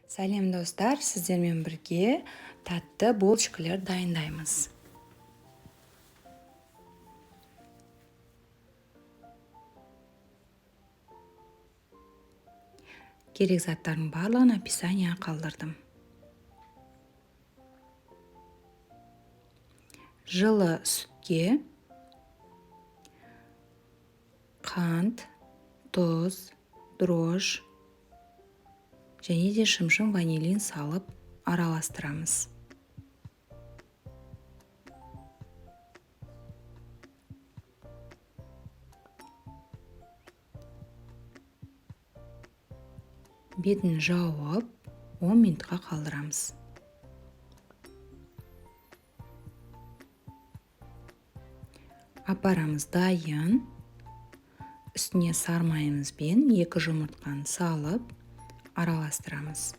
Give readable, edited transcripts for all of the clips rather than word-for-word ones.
Сәлем достар, сіздермен бірге татты булочкалар дайындаймыз. Керек заттардың барлығын описанияға қалдырдым. Жылы сүтке қант, тұз, дрожж және де шымшым ванилин салып араластырамыз. Бетін жауып 10 минутқа қалдырамыз. Апарамыз дайын. Үстіне сармайымызбен 2 жұмыртқаны салып араластырамыз.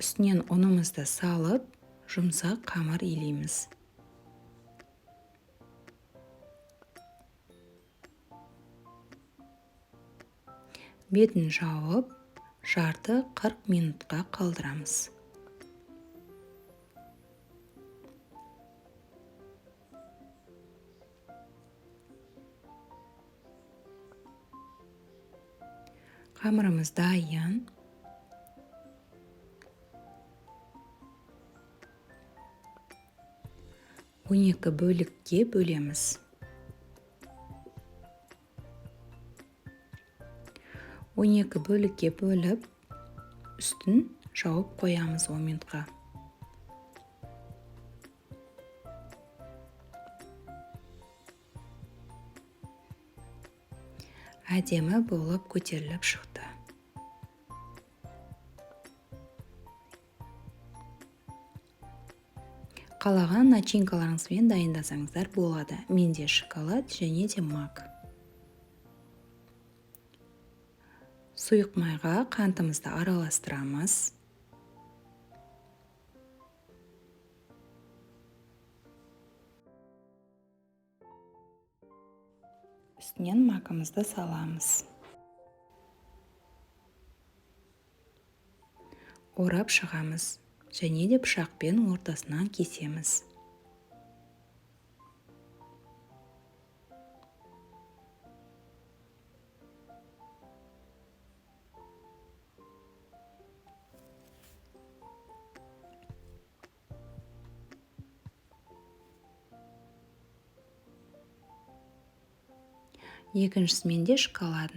Үстінен ұнымызды салып, жұмсақ қамыр илейміз. Бетін жауып, жарты 40 минутқа қалдырамыз. Қамырымыз дайын. Он екі бөлікке бөлеміз. Он екі бөлікке бөліп, үстін жауып қоямыз 10 минутқа. Әдемі болып көтеріліп шықты. Қалаған начинкаларыңызбен дайындасаңыздар болады. Менде шоколад және де мак. Сұйық майға қантымызды араластырамыз. Үстінен макымызды саламыз. Орап шығамыз. Және де пышақпен ортасынан кесеміз. Екіншісімен де шоколад.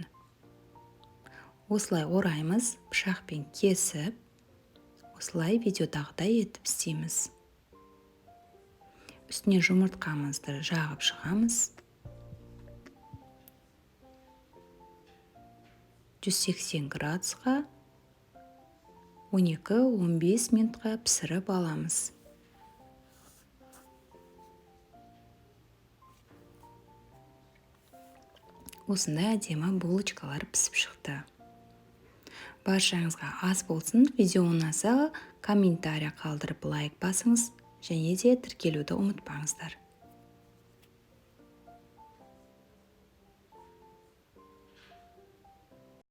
Осылай ораймыз, пышақпен кесіп, осылай видеодағыдай етіп істейміз. Үстіне жұмыртқамызды жағып шығамыз. 180 градусқа 12-15 минутқа пісіріп аламыз. Осындай әдемі булочкалар пісіп шықты. Баршаңызға ас болсын. Видео ұнаса комментарий қалдырып лайк басыңыз және де тіркелуді ұмытпаңыздар.